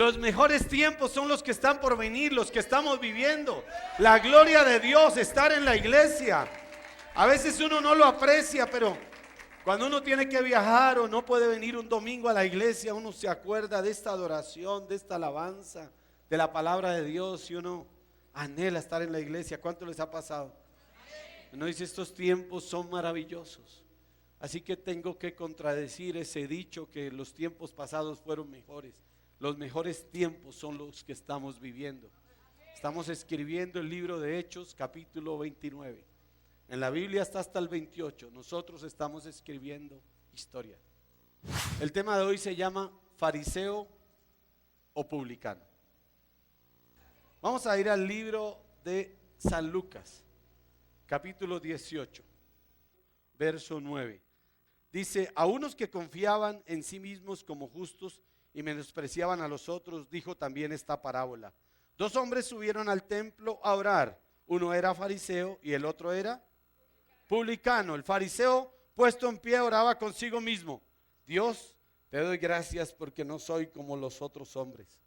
Los mejores tiempos son los que están por venir, los que estamos viviendo. La gloria de Dios, estar en la iglesia. A veces uno no lo aprecia, pero cuando uno tiene que viajar o no puede venir un domingo a la iglesia, uno se acuerda de esta adoración, de esta alabanza, de la palabra de Dios, y uno anhela estar en la iglesia. ¿Cuánto les ha pasado? Uno dice, estos tiempos son maravillosos. Así que tengo que contradecir ese dicho que los tiempos pasados fueron mejores. Los mejores tiempos son los que estamos viviendo. Estamos escribiendo el libro de Hechos, capítulo 29. En la Biblia está hasta el 28. Nosotros estamos escribiendo historia. El tema de hoy se llama fariseo o publicano. Vamos a ir al libro de San Lucas, capítulo 18, verso 9. Dice, a unos que confiaban en sí mismos como justos y menospreciaban a los otros, dijo también esta parábola. Dos hombres subieron al templo a orar. Uno era fariseo y el otro era publicano. El fariseo, puesto en pie, oraba consigo mismo. Dios, te doy gracias porque no soy como los otros hombres,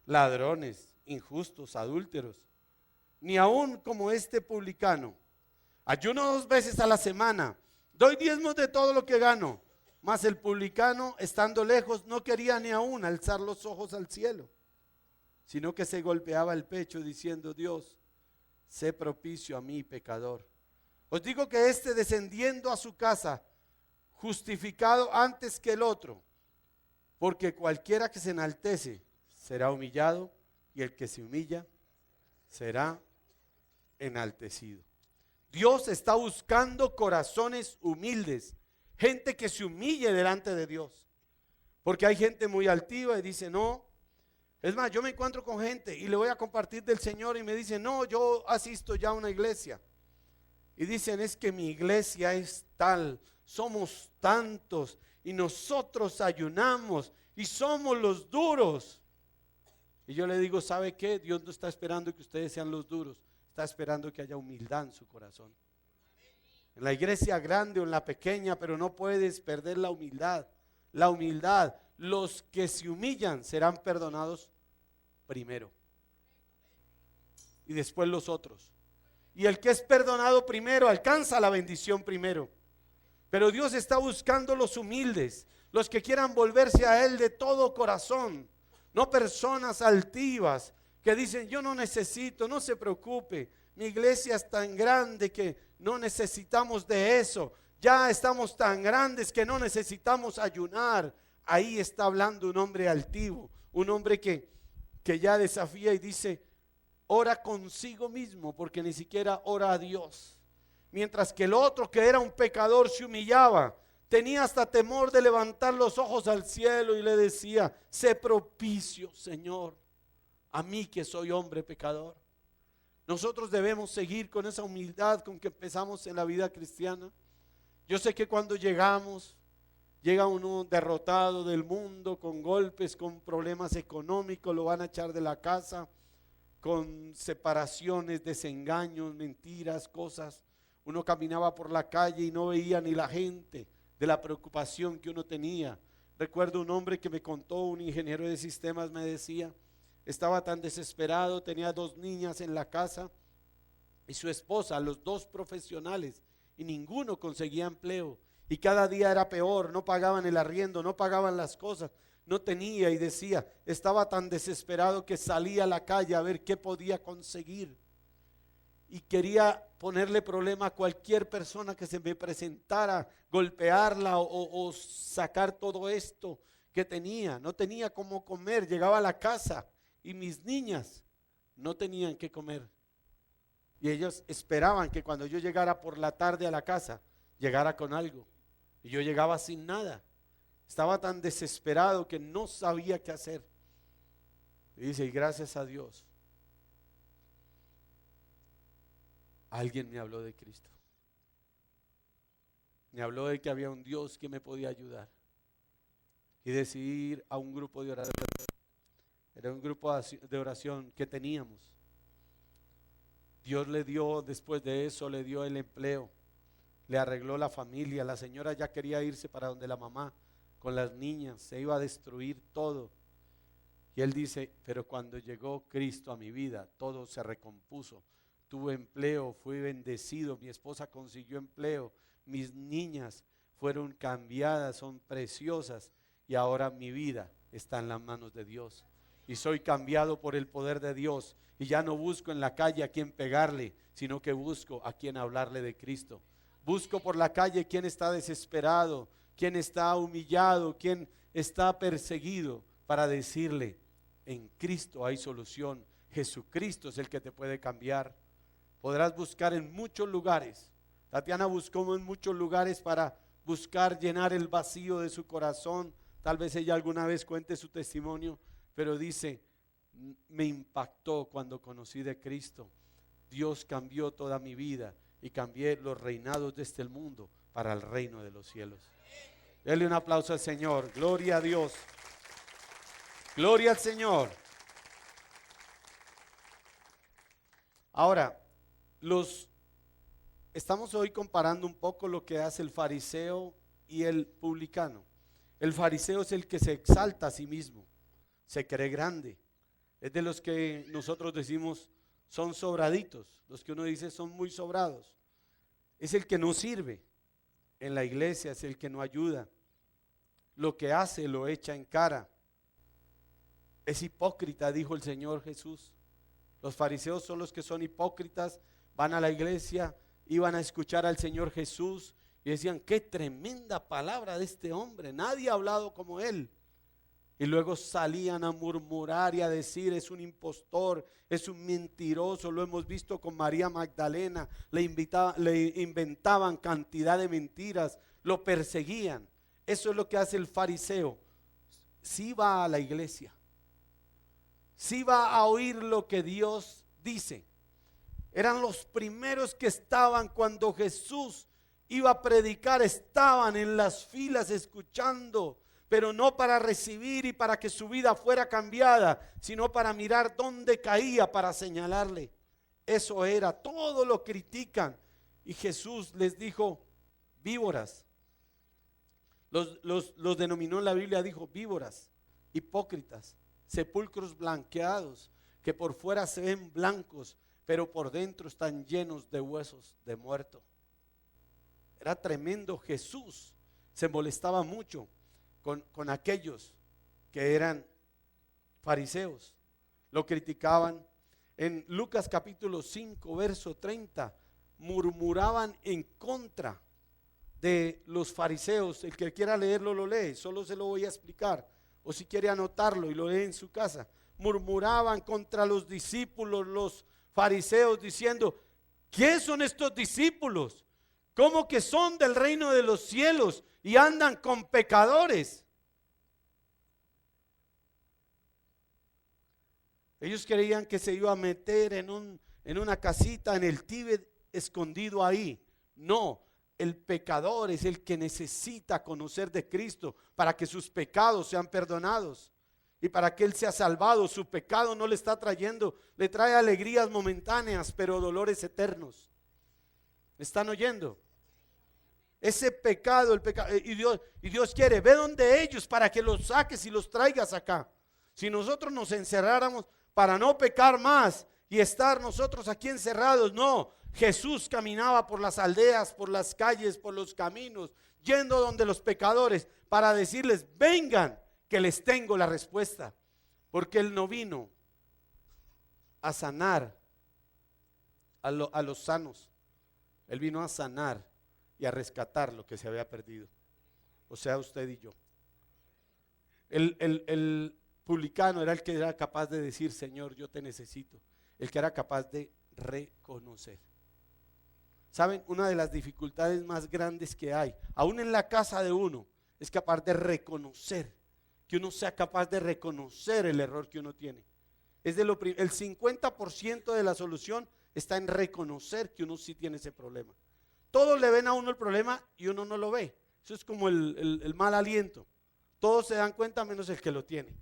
ladrones, injustos, adúlteros, ni aún como este publicano. Ayuno 2 veces a la semana, doy diezmos de todo lo que gano. Mas el publicano, estando lejos, no quería ni aún alzar los ojos al cielo, sino que se golpeaba el pecho diciendo, Dios, sé propicio a mí, pecador. Os digo que este, descendiendo a su casa, justificado antes que el otro, porque cualquiera que se enaltece será humillado, y el que se humilla será enaltecido. Dios está buscando corazones humildes, gente que se humille delante de Dios, porque hay gente muy altiva y dice no. Es más, yo me encuentro con gente y le voy a compartir del Señor y me dice no, yo asisto ya a una iglesia, y dicen es que mi iglesia es tal, somos tantos y nosotros ayunamos y somos los duros. Y yo le digo, ¿sabe qué? Dios no está esperando que ustedes sean los duros, está esperando que haya humildad en su corazón. En la iglesia grande o en la pequeña, pero no puedes perder la humildad. La humildad, los que se humillan serán perdonados primero y después los otros. Y el que es perdonado primero alcanza la bendición primero. Pero Dios está buscando los humildes, los que quieran volverse a Él de todo corazón. No personas altivas que dicen yo no necesito, no se preocupe, mi iglesia es tan grande que no necesitamos de eso, ya estamos tan grandes que no necesitamos ayunar. Ahí está hablando un hombre altivo, un hombre que ya desafía y dice ora consigo mismo, porque ni siquiera ora a Dios. Mientras que el otro, que era un pecador, se humillaba, tenía hasta temor de levantar los ojos al cielo y le decía, sé propicio, Señor, a mí que soy hombre pecador. Nosotros debemos seguir con esa humildad con que empezamos en la vida cristiana. Yo sé que cuando llega uno derrotado del mundo, con golpes, con problemas económicos, lo van a echar de la casa, con separaciones, desengaños, mentiras, cosas. Uno caminaba por la calle y no veía ni la gente de la preocupación que uno tenía. Recuerdo un hombre que me contó, un ingeniero de sistemas, me decía, estaba tan desesperado, tenía 2 niñas en la casa y su esposa, los 2 profesionales, y ninguno conseguía empleo, y cada día era peor, no pagaban el arriendo, no pagaban las cosas, no tenía, y decía, estaba tan desesperado que salía a la calle a ver qué podía conseguir, y quería ponerle problema a cualquier persona que se me presentara, golpearla o sacar todo esto que tenía. No tenía cómo comer, llegaba a la casa y mis niñas no tenían que comer, y ellos esperaban que cuando yo llegara por la tarde a la casa llegara con algo, y yo llegaba sin nada. Estaba tan desesperado que no sabía qué hacer. Y dice, y gracias a Dios alguien me habló de Cristo, me habló de que había un Dios que me podía ayudar, y decidí ir a un grupo de oración. Era un grupo de oración que teníamos. Dios le dio, después de eso, le dio el empleo, le arregló la familia. La señora ya quería irse para donde la mamá con las niñas, se iba a destruir todo. Y él dice, pero cuando llegó Cristo a mi vida, todo se recompuso. Tuve empleo, fui bendecido, mi esposa consiguió empleo, mis niñas fueron cambiadas, son preciosas, y ahora mi vida está en las manos de Dios. Y soy cambiado por el poder de Dios, y ya no busco en la calle a quien pegarle, sino que busco a quien hablarle de Cristo. Busco por la calle quien está desesperado, quien está humillado, quien está perseguido, para decirle, en Cristo hay solución. Jesucristo es el que te puede cambiar. Podrás buscar en muchos lugares. Tatiana buscó en muchos lugares para buscar llenar el vacío de su corazón. Tal vez ella alguna vez cuente su testimonio, pero dice, me impactó cuando conocí de Cristo. Dios cambió toda mi vida y cambié los reinados de este mundo para el reino de los cielos. Denle un aplauso al Señor. Gloria a Dios. Gloria al Señor. Ahora, estamos hoy comparando un poco lo que hace el fariseo y el publicano. El fariseo es el que se exalta a sí mismo, se cree grande. Es de los que nosotros decimos son sobraditos, los que uno dice son muy sobrados. Es el que no sirve en la iglesia, es el que no ayuda. Lo que hace lo echa en cara. Es hipócrita, dijo el Señor Jesús. Los fariseos son los que son hipócritas, van a la iglesia, iban a escuchar al Señor Jesús y decían, qué tremenda palabra de este hombre, nadie ha hablado como él. Y luego salían a murmurar y a decir, es un impostor, es un mentiroso. Lo hemos visto con María Magdalena, le inventaban cantidad de mentiras, lo perseguían. Eso es lo que hace el fariseo. Sí va a la iglesia, sí va a oír lo que Dios dice. Eran los primeros que estaban cuando Jesús iba a predicar, estaban en las filas escuchando, pero no para recibir y para que su vida fuera cambiada, sino para mirar dónde caía, para señalarle. Eso era, todo lo critican. Y Jesús les dijo, víboras. Los denominó en la Biblia, dijo víboras, hipócritas, sepulcros blanqueados, que por fuera se ven blancos, pero por dentro están llenos de huesos de muerto. Era tremendo. Jesús se molestaba mucho con aquellos que eran fariseos, lo criticaban. En Lucas capítulo 5 verso 30 murmuraban en contra de los fariseos. El que quiera leerlo lo lee, solo se lo voy a explicar, o si quiere anotarlo y lo lee en su casa. Murmuraban contra los discípulos, los fariseos, diciendo, ¿qué son estos discípulos? ¿Cómo que son del reino de los cielos y andan con pecadores? Ellos creían que se iba a meter en una casita en el Tíbet, escondido ahí. No, el pecador es el que necesita conocer de Cristo para que sus pecados sean perdonados y para que él sea salvado. Su pecado no le está trayendo, le trae alegrías momentáneas, pero dolores eternos. ¿Me están oyendo? Ese pecado, el pecado, y Dios quiere, ve donde ellos para que los saques y los traigas acá. Si nosotros nos encerráramos para no pecar más y estar nosotros aquí encerrados, no. Jesús caminaba por las aldeas, por las calles, por los caminos, yendo donde los pecadores para decirles, vengan, que les tengo la respuesta. Porque Él no vino a sanar a los sanos, Él vino a sanar y a rescatar lo que se había perdido. O sea, usted y yo. El publicano era el que era capaz de decir, Señor, yo te necesito. El que era capaz de reconocer. ¿Saben? Una de las dificultades más grandes que hay, aún en la casa de uno, es capaz de reconocer, que uno sea capaz de reconocer el error que uno tiene. El 50% de la solución está en reconocer que uno sí tiene ese problema. Todos le ven a uno el problema y uno no lo ve. Eso es como el mal aliento. Todos se dan cuenta menos el que lo tiene.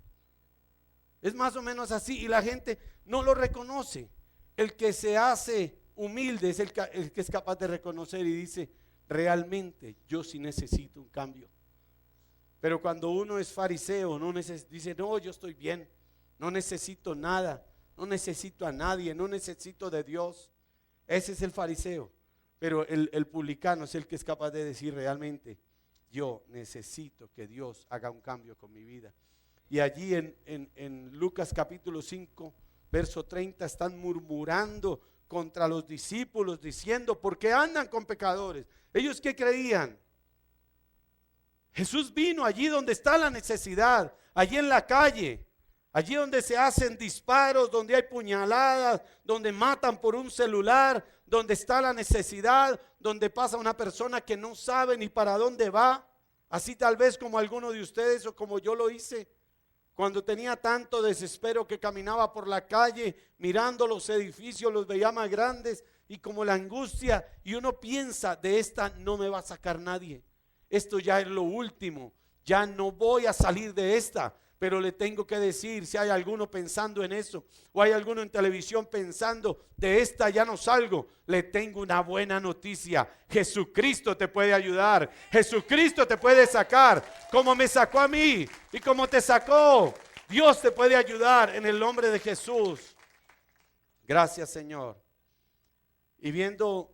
Es más o menos así y la gente no lo reconoce. El que se hace humilde es el que es capaz de reconocer y dice, realmente yo sí necesito un cambio. Pero cuando uno es fariseo, dice, no, yo estoy bien, No necesito nada, no necesito a nadie, no necesito de Dios. Ese es el fariseo. Pero el publicano es el que es capaz de decir realmente: yo necesito que Dios haga un cambio con mi vida. Y allí en Lucas capítulo 5, verso 30, están murmurando contra los discípulos diciendo: ¿por qué andan con pecadores? ¿Ellos qué creían? Jesús vino allí donde está la necesidad, allí en la calle, allí donde se hacen disparos, donde hay puñaladas, donde matan por un celular, donde está la necesidad, donde pasa una persona que no sabe ni para dónde va, así tal vez como alguno de ustedes o como yo lo hice. Cuando tenía tanto desespero que caminaba por la calle mirando los edificios, los veía más grandes y como la angustia, y uno piensa: de esta no me va a sacar nadie, esto ya es lo último, ya no voy a salir de esta. Pero le tengo que decir, si hay alguno pensando en eso, o hay alguno en televisión pensando: de esta ya no salgo, le tengo una buena noticia: Jesucristo te puede ayudar, Jesucristo te puede sacar, como me sacó a mí y como te sacó. Dios te puede ayudar en el nombre de Jesús. Gracias, Señor. Y viendo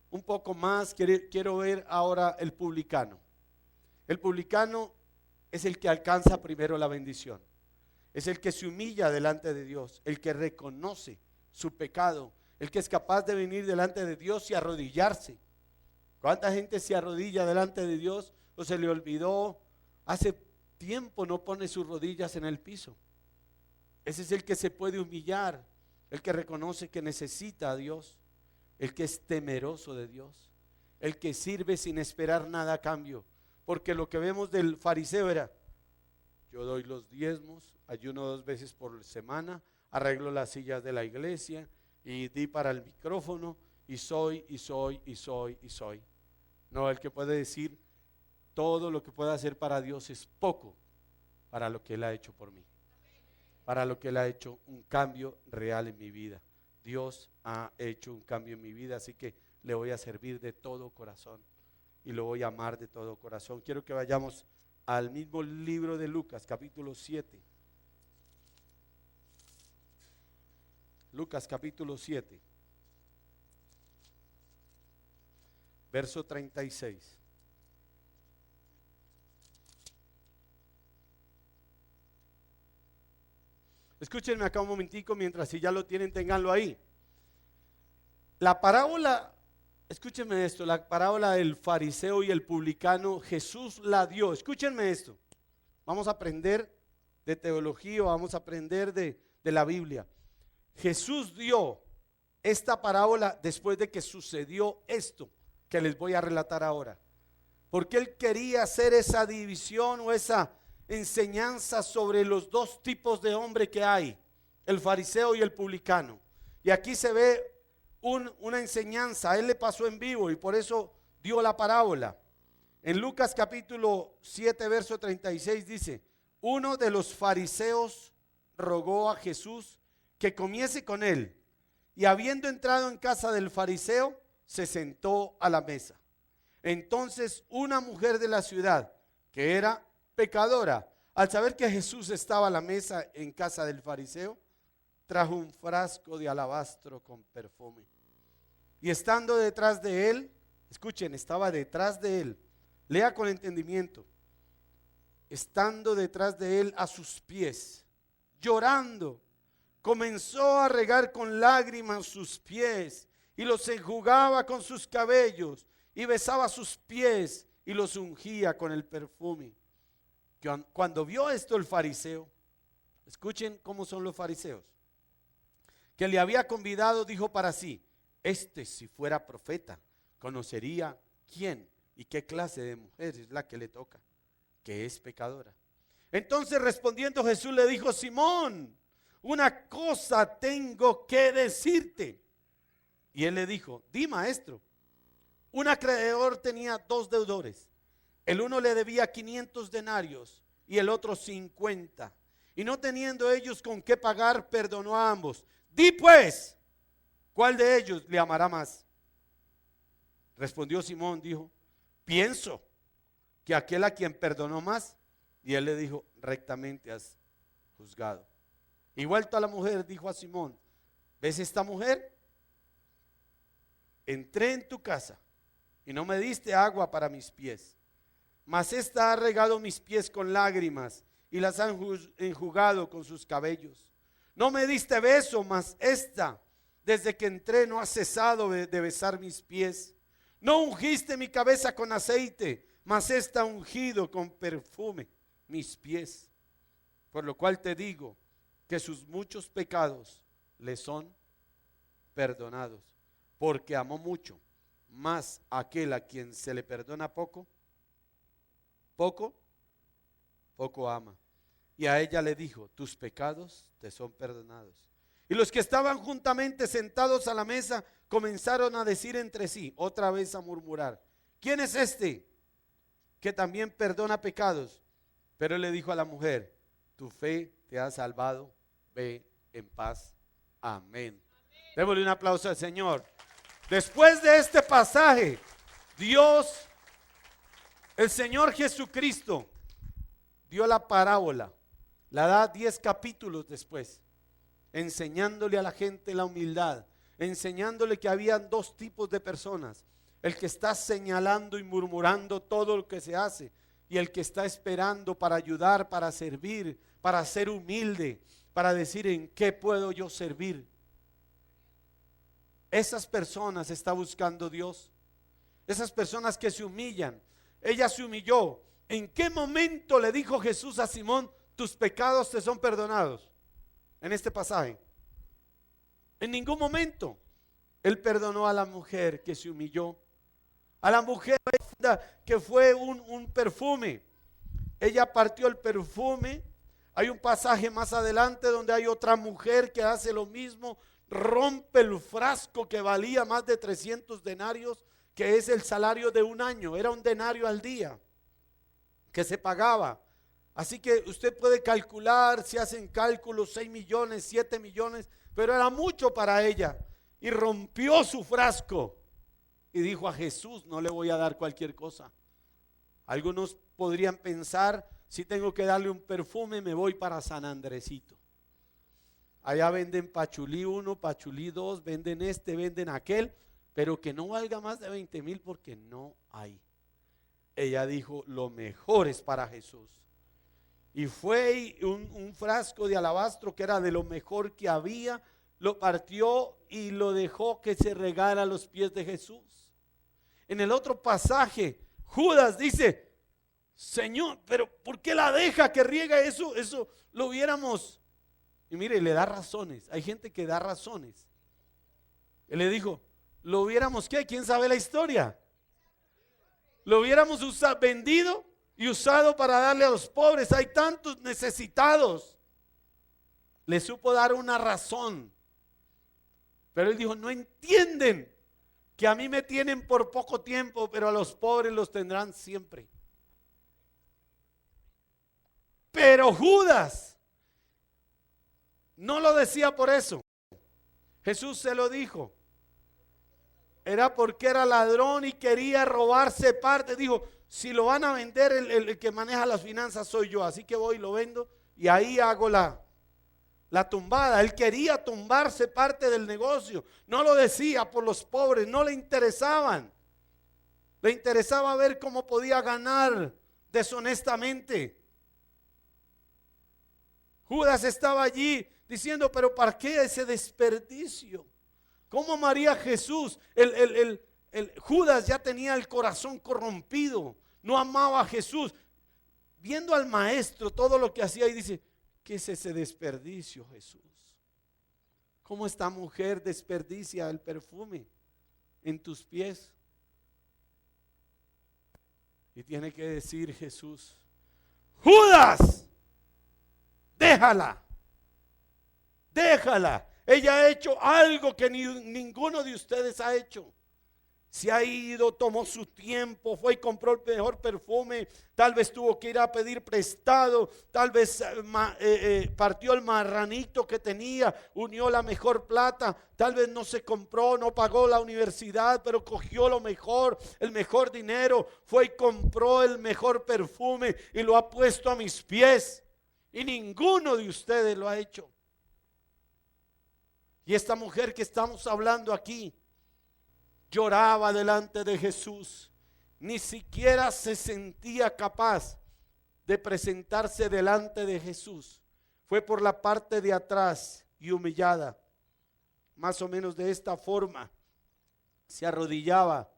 un poco más, quiero ver ahora el publicano. El publicano es el que alcanza primero la bendición. Es el que se humilla delante de Dios, el que reconoce su pecado, el que es capaz de venir delante de Dios y arrodillarse. ¿Cuánta gente se arrodilla delante de Dios o se le olvidó? Hace tiempo no pone sus rodillas en el piso. Ese es el que se puede humillar, el que reconoce que necesita a Dios, el que es temeroso de Dios, el que sirve sin esperar nada a cambio. Porque lo que vemos del fariseo era: yo doy los diezmos, ayuno 2 veces por semana, arreglo las sillas de la iglesia y di para el micrófono y soy. No, el que puede decir: todo lo que pueda hacer para Dios es poco para lo que Él ha hecho por mí, para lo que Él ha hecho un cambio real en mi vida. Dios ha hecho un cambio en mi vida, así que le voy a servir de todo corazón y lo voy a amar de todo corazón. Quiero que vayamos al mismo libro de Lucas, capítulo 7. Lucas capítulo 7, verso 36. Escúchenme acá un momentico, mientras si ya lo tienen, ténganlo ahí. La parábola, escúchenme esto, la parábola del fariseo y el publicano, Jesús la dio. Escúchenme esto. Vamos a aprender de teología, vamos a aprender de la Biblia. Jesús dio esta parábola después de que sucedió esto que les voy a relatar ahora. Porque Él quería hacer esa división o esa enseñanza sobre los dos tipos de hombre que hay, el fariseo y el publicano. Y aquí se ve una enseñanza. A él le pasó en vivo y por eso dio la parábola. En Lucas capítulo 7 verso 36 dice: uno de los fariseos rogó a Jesús que comiese con él, y habiendo entrado en casa del fariseo, se sentó a la mesa. Entonces una mujer de la ciudad, que era pecadora, al saber que Jesús estaba a la mesa en casa del fariseo, trajo un frasco de alabastro con perfume. Y estando detrás de él, escuchen, estaba detrás de él, lea con entendimiento, estando detrás de él a sus pies, llorando, comenzó a regar con lágrimas sus pies y los enjugaba con sus cabellos y besaba sus pies y los ungía con el perfume. Cuando vio esto el fariseo, escuchen cómo son los fariseos, que le había convidado, dijo para sí: si fuera profeta, conocería quién y qué clase de mujer es la que le toca, que es pecadora. Entonces respondiendo Jesús le dijo: Simón, una cosa tengo que decirte. Y él le dijo: di, maestro. Un acreedor tenía 2 deudores. El uno le debía 500 denarios y el otro 50. Y no teniendo ellos con qué pagar, perdonó a ambos. Di pues, ¿cuál de ellos le amará más? Respondió Simón, dijo: pienso que aquel a quien perdonó más. Y él le dijo: rectamente has juzgado. Y vuelto a la mujer, dijo a Simón: ¿ves esta mujer? Entré en tu casa y no me diste agua para mis pies, mas esta ha regado mis pies con lágrimas y las ha enjugado con sus cabellos. No me diste beso, mas esta, desde que entré, no ha cesado de besar mis pies. No ungiste mi cabeza con aceite, mas esta ha ungido con perfume mis pies. Por lo cual te digo que sus muchos pecados le son perdonados, porque amó mucho. Mas aquel a quien se le perdona poco ama. Y a ella le dijo: tus pecados te son perdonados. Y los que estaban juntamente sentados a la mesa comenzaron a decir entre sí, otra vez a murmurar: ¿quién es este que también perdona pecados? Pero él le dijo a la mujer: tu fe te ha salvado, ve en paz. Amén. Démosle un aplauso al Señor. Después de este pasaje, Dios, el Señor Jesucristo, dio la parábola. La da 10 capítulos después, enseñándole a la gente la humildad, enseñándole que habían dos tipos de personas: el que está señalando y murmurando todo lo que se hace, y el que está esperando para ayudar, para servir, para ser humilde, para decir: ¿en qué puedo yo servir? Esas personas está buscando Dios. Esas personas que se humillan. Ella se humilló. ¿En qué momento le dijo Jesús a Simón: tus pecados te son perdonados? En este pasaje. En ningún momento. Él perdonó a la mujer que se humilló, a la mujer que fue un perfume. Ella partió el perfume. Hay un pasaje más adelante donde hay otra mujer que hace lo mismo, rompe el frasco que valía más de 300 denarios, que es el salario de un año. Era un denario al día que se pagaba. Así que usted puede calcular, si hacen cálculos, 6 millones, 7 millones, pero era mucho para ella. Y rompió su frasco y dijo: a Jesús no le voy a dar cualquier cosa. Algunos podrían pensar: si tengo que darle un perfume, me voy para San Andresito. Allá venden Pachulí 1, Pachulí 2, venden este, venden aquel, pero que no valga más de 20,000 porque no hay. Ella dijo: lo mejor es para Jesús. Y fue un frasco de alabastro que era de lo mejor que había, lo partió y lo dejó que se regara a los pies de Jesús. En el otro pasaje, Judas dice: Señor, pero ¿por qué la deja que riega eso? Eso lo hubiéramos. Y mire, le da razones. Hay gente que da razones. Él le dijo: lo hubiéramos, ¿qué? ¿Quién sabe la historia? Lo hubiéramos vendido y usado para darle a los pobres. Hay tantos necesitados. Le supo dar una razón. Pero él dijo: no entienden que a mí me tienen por poco tiempo, pero a los pobres los tendrán siempre. Pero Judas no lo decía por eso. Jesús se lo dijo. Era porque era ladrón y quería robarse parte. Dijo: si lo van a vender, el que maneja las finanzas soy yo. Así que voy y lo vendo y ahí hago la tumbada. Él quería tumbarse parte del negocio. No lo decía por los pobres, no le interesaban. Le interesaba ver cómo podía ganar deshonestamente. Judas estaba allí diciendo: pero ¿para qué ese desperdicio? ¿Cómo amaría Jesús? Judas ya tenía el corazón corrompido, no amaba a Jesús. Viendo al maestro todo lo que hacía y dice: ¿qué es ese desperdicio, Jesús? ¿Cómo esta mujer desperdicia el perfume en tus pies? Y tiene que decir Jesús: Judas, déjala. Déjala. Ella ha hecho algo que ninguno de ustedes ha hecho. Se ha ido, tomó su tiempo, fue y compró el mejor perfume. Tal vez tuvo que ir a pedir prestado. Tal vez partió el marranito que tenía, unió la mejor plata. Tal vez no se compró, no pagó la universidad, pero cogió lo mejor, el mejor dinero. Fue y compró el mejor perfume y lo ha puesto a mis pies. Y ninguno de ustedes lo ha hecho. Y esta mujer que estamos hablando aquí lloraba delante de Jesús. Ni siquiera se sentía capaz de presentarse delante de Jesús. Fue por la parte de atrás y humillada. Más o menos de esta forma. Se arrodillaba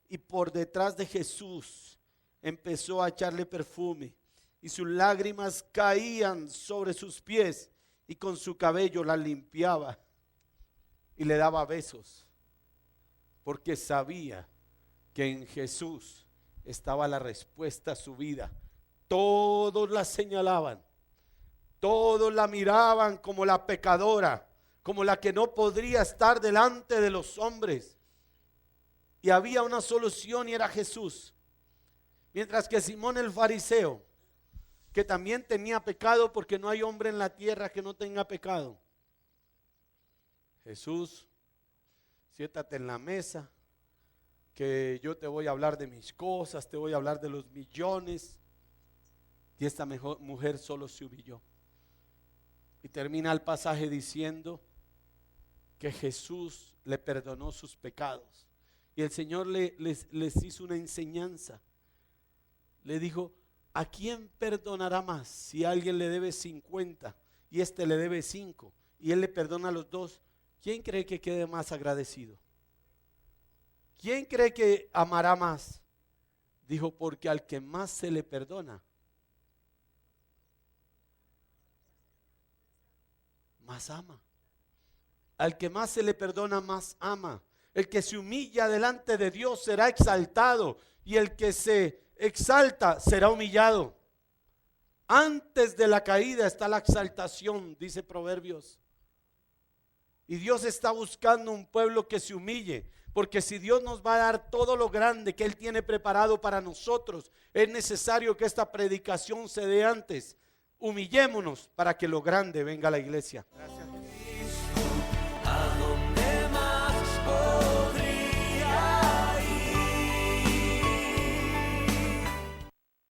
y por detrás de Jesús empezó a echarle perfume. Y sus lágrimas caían sobre sus pies y con su cabello la limpiaba. Y le daba besos. Porque sabía que en Jesús estaba la respuesta a su vida. Todos la señalaban, todos la miraban como la pecadora, como la que no podría estar delante de los hombres. Y había una solución y era Jesús. Mientras que Simón el fariseo, que también tenía pecado, porque no hay hombre en la tierra que no tenga pecado. Jesús, siéntate en la mesa, que yo te voy a hablar de mis cosas, te voy a hablar de los millones. Y esta mujer solo se humilló. Y termina el pasaje diciendo que Jesús le perdonó sus pecados. Y el Señor les hizo una enseñanza. Le dijo, ¿a quién perdonará más? Si alguien le debe 50 y este le debe 5 y él le perdona a los dos, ¿quién cree que quede más agradecido? ¿Quién cree que amará más? Dijo, porque al que más se le perdona, más ama. Al que más se le perdona, más ama. El que se humilla delante de Dios será exaltado, y el que se exalta será humillado. Antes de la caída está la exaltación, dice Proverbios. Y Dios está buscando un pueblo que se humille, porque si Dios nos va a dar todo lo grande que Él tiene preparado para nosotros, es necesario que esta predicación se dé antes. Humillémonos para que lo grande venga a la iglesia. Gracias.